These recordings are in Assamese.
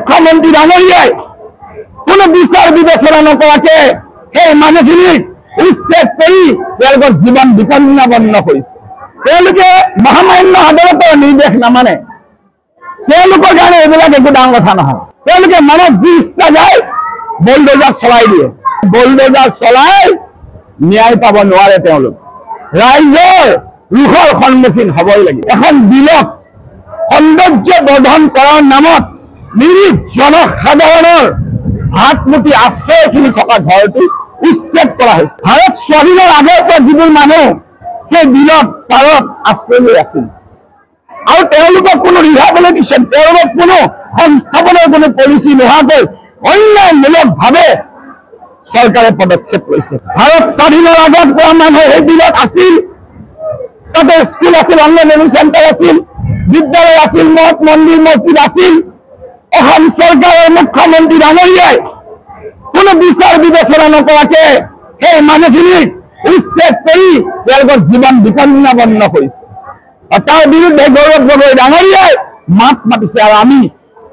মুখ্যমন্ত্ৰী ডাঙৰিয়ায় কোনো বিচাৰ বিবেচনা নকৰাকে সেই মানুহখিনিক উচ্ছেদ কৰি তেওঁলোকৰ জীৱন বিপন্নপন্ন কৰিছে। তেওঁলোকে মহামান্য আদালতৰ নিৰ্দেশ নামানে। তেওঁলোকৰ কাৰণে এইবিলাক একো ডাঙৰ কথা নহয়। তেওঁলোকে মনত যি ইচ্ছা যায় বুলডোজাৰ চলাই দিয়ে। বুলডোজাৰ চলাই ন্যায় পাব নোৱাৰে। তেওঁলোক ৰাইজৰ ৰোষৰ সন্মুখীন হ'বই লাগিব। এখন বিলক সৌন্দৰ্য বৰ্ধন কৰাৰ নামত নিৰীহ জনসাধাৰণৰ হাত মুঠি আশ্ৰয়খিনি থকা ঘৰটো উচ্ছেদ কৰা হৈছে। ভাৰত স্বাধীনৰ আগৰ পৰা যিবোৰ মানুহ সেই বিলত পাৰত আশ্ৰয় লৈ আছিল আৰু তেওঁলোকক কোনো ৰিহাবিলিটেশ্যন, তেওঁলোকক কোনো সংস্থাপনৰ কোনো পলিচি নোহোৱাকৈ অন্যায়মূলকভাৱে চৰকাৰে পদক্ষেপ লৈছে। ভাৰত স্বাধীনৰ আগত পৰা মানুহ সেই বিলত আছিল। তাতে স্কুল আছিল, অংগনবাড়ী চেণ্টাৰ আছিল, বিদ্যালয় আছিল, মঠ মন্দিৰ মছজিদ আছিল। অসম চৰকাৰৰ মুখ্যমন্ত্ৰী ডাঙৰিয়াই কোনো বিচাৰ বিবেচনা নকৰাকে সেই মানুহখিনিক উচ্ছেদ কৰি তেওঁলোকৰ জীৱন বিপন্নপন্ন কৰিছে। আৰু তাৰ বিৰুদ্ধে গৌৰৱ গগৈ ডাঙৰিয়াই মাত মাতিছে আৰু আমি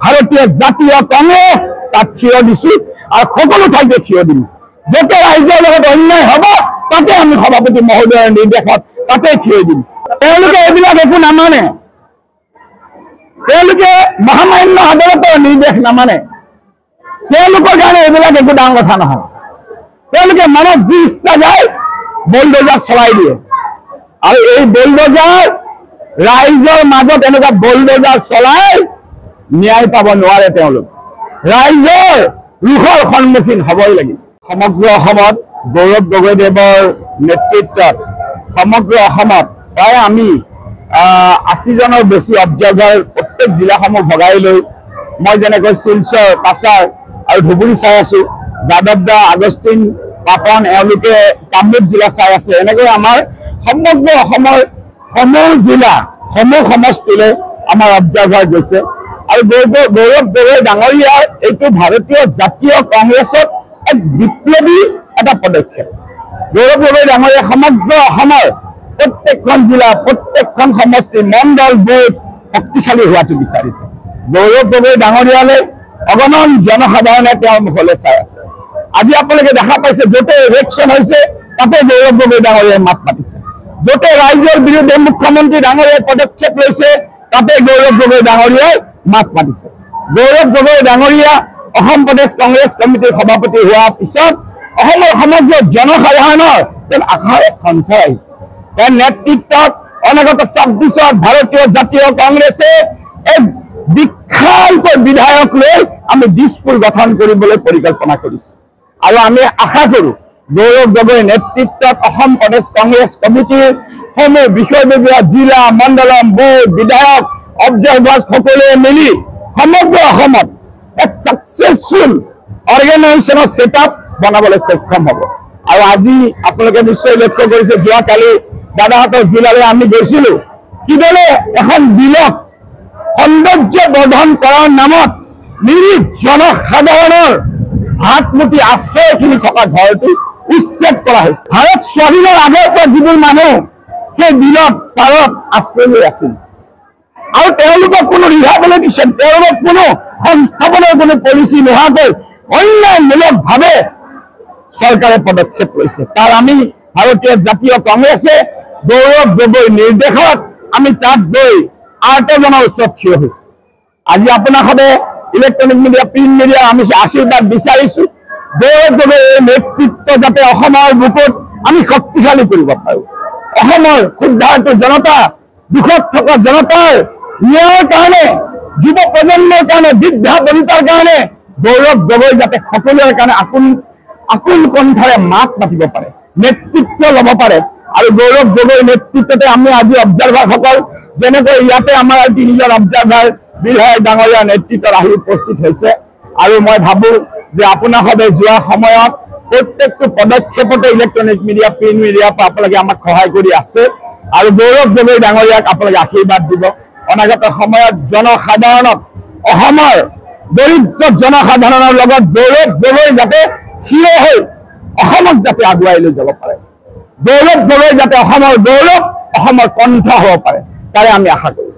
ভাৰতীয় জাতীয় কংগ্ৰেছ তাত থিয় দিছো আৰু সকলো ঠাইতে থিয় দিম। য'তে ৰাইজৰ লগত অন্যায় হ'ব তাতে আমি সভাপতি মহোদয়ৰ নিৰ্দেশত তাতে থিয় দিম। তেওঁলোকে এইবিলাক একো নামানে। তেওঁলোকে মহামান্য আদালতৰ নিৰ্দেশ নামানে। তেওঁলোকৰ কাৰণে এইবিলাক একো ডাঙৰ কথা নহয়। তেওঁলোকে মনত যি ইচ্ছা যায় বুলডোজাৰ চলাই দিয়ে আৰু এই বুলডোজাৰ ৰাইজৰ মাজত এনেকুৱা বুলডোজাৰ চলাই ন্যায় পাব নোৱাৰে। তেওঁলোক ৰাইজৰ ৰোষৰ সন্মুখীন হ'বই লাগিব। সমগ্ৰ অসমত গৌৰৱ গগৈদেৱৰ নেতৃত্বত সমগ্ৰ অসমত প্ৰায় আমি ৮০জনৰ বেছি অবজাৰ্ভাৰ প্ৰত্যেক জিলাসমূহ ভগাই লৈ মই যেনেকৈ শিলচৰ, কাছাৰ আৰু ধুবুৰী চাই আছো, যাদৱদা, আগষ্টিন, পাপন এওঁলোকে কামৰূপ জিলা চাই আছে। এনেকৈ আমাৰ সমগ্ৰ অসমৰ সমূহ জিলা, সমূহ সমষ্টিলৈ আমাৰ অবজাৰ্ভাৰ গৈছে আৰু গৌৰৱ গগৈ ডাঙৰীয়াৰ এইটো ভাৰতীয় জাতীয় কংগ্ৰেছত এক বিপ্লৱী এটা পদক্ষেপ। গৌৰৱ গগৈ ডাঙৰীয়াই সমগ্ৰ অসমৰ প্ৰত্যেকখন জিলা, প্ৰত্যেকখন সমষ্টি, মণ্ডল, বুথ শক্তিশালী হোৱাটো বিচাৰিছে। গৌৰৱ গগৈ ডাঙৰীয়ালৈ অগণন জনসাধাৰণে তেওঁৰ মুখলৈ চাই আছে। আজি আপোনালোকে দেখা পাইছে য'তে ইলেকশ্যন হৈছে তাতে গৌৰৱ গগৈ ডাঙৰীয়াই মাত মাতিছে। য'তে ৰাইজৰ বিৰুদ্ধে মুখ্যমন্ত্ৰী ডাঙৰীয়াই পদক্ষেপ লৈছে তাতে গৌৰৱ গগৈ ডাঙৰীয়াই মাত মাতিছে। গৌৰৱ গগৈ ডাঙৰীয়া অসম প্ৰদেশ কংগ্ৰেছ কমিটিৰ সভাপতি হোৱাৰ পিছত অসমৰ সমগ্ৰ জনসাধাৰণৰ যেন আশাৰ এক সঞ্চাৰ আহিছে। তেওঁৰ নেতৃত্বত অনাগত ২৬ত ভাৰতীয় জাতীয় কংগ্ৰেছে এক বিশালকৈ বিধায়ক লৈ আমি দিছপুৰ গঠন কৰিবলৈ পৰিকল্পনা কৰিছো আৰু আমি আশা কৰো গৌৰৱ গগৈ নেতৃত্বত অসম প্ৰদেশ কংগ্ৰেছ কমিটিৰ সমূহ বিষয়ববীয়া জিলা, মণ্ডলম, বুথ, বিধায়ক, অবজাৰ্ভাৰ্ছ সকলোৱে মিলি সমগ্ৰ অসমত এক ছাকচেছফুল অৰ্গেনাইজেশ্যনৰ ছেটআপ বনাবলৈ সক্ষম হ'ব। আৰু আজি আপোনালোকে নিশ্চয় লক্ষ্য কৰিছে, যোৱাকালি দাদাহঁতৰ জিলালৈ আমি গৈছিলো, কিদৰে এখন বিলক সৌন্দৰ্য বৰ্ধন কৰাৰ নামত নিৰীহ জনসাধাৰণৰ হাত মুঠি আশ্ৰয়খিনি থকা ঘৰটো উচ্ছেদ কৰা হৈছে। ভাৰত স্বাধীনৰ আগৰ পৰা যিবোৰ মানুহ সেই বিলত পাৰত আশ্ৰয় লৈ আছিল আৰু তেওঁলোকক কোনো ৰিহাবিলিটেশ্যন, তেওঁলোকক কোনো সংস্থাপনৰ কোনো পলিচি নোহোৱাকৈ অন্যায়মূলকভাৱে চৰকাৰে পদক্ষেপ লৈছে। তাৰ আমি ভাৰতীয় জাতীয় কংগ্ৰেছে গৌৰৱ গগৈ নিৰ্দেশত আমি তাত গৈ ৮জনৰ ওচৰত থিয় হৈছো। আজি আপোনাসৱে ইলেক্ট্ৰনিক মিডিয়া, প্ৰিণ্ট মিডিয়া আমি আশীৰ্বাদ বিচাৰিছো গৌৰৱ গগৈৰ নেতৃত্ব যাতে অসমৰ বুকুত আমি শক্তিশালী কৰিব পাৰো। অসমৰ ক্ষুদ্ৰান্ত জনতা, দুখত থকা জনতাৰ ন্যায়ৰ কাৰণে, যুৱ প্ৰজন্মৰ কাৰণে, বৃদ্ধা বনিতাৰ কাৰণে গৌৰৱ গগৈ যাতে সকলোৰে কাৰণে আকুল কণ্ঠৰে মাত মাতিব পাৰে, নেতৃত্ব ল'ব পাৰে। আৰু গৌৰৱ গগৈ নেতৃত্বতে আমি আজি অবজাৰ্ভাৰসকল যেনেকৈ ইয়াতে আমাৰ ৩জন অবজাৰ্ভাৰ বিধায়ক ডাঙৰীয়াৰ নেতৃত্বত আহি উপস্থিত হৈছে। আৰু মই ভাবো যে আপোনাসৱে যোৱা সময়ত প্ৰত্যেকটো পদক্ষেপতে ইলেক্ট্ৰনিক মিডিয়া, প্ৰিণ্ট মিডিয়াৰ পৰা আপোনালোকে আমাক সহায় কৰি আছে আৰু গৌৰৱ গগৈ ডাঙৰীয়াক আপোনালোকে আশীৰ্বাদ দিব। অনাগত সময়ত জনসাধাৰণক, অসমৰ দৰিদ্ৰ জনসাধাৰণৰ লগত গৌৰৱ গগৈ যাতে থিয় হৈ অসমক যাতে আগুৱাই লৈ যাব পাৰে, গৌৰৱ গগৈ যাতে অসমৰ গৌৰৱ, অসমৰ কণ্ঠ হ'ব পাৰে, তাৰে আমি আশা কৰিছো।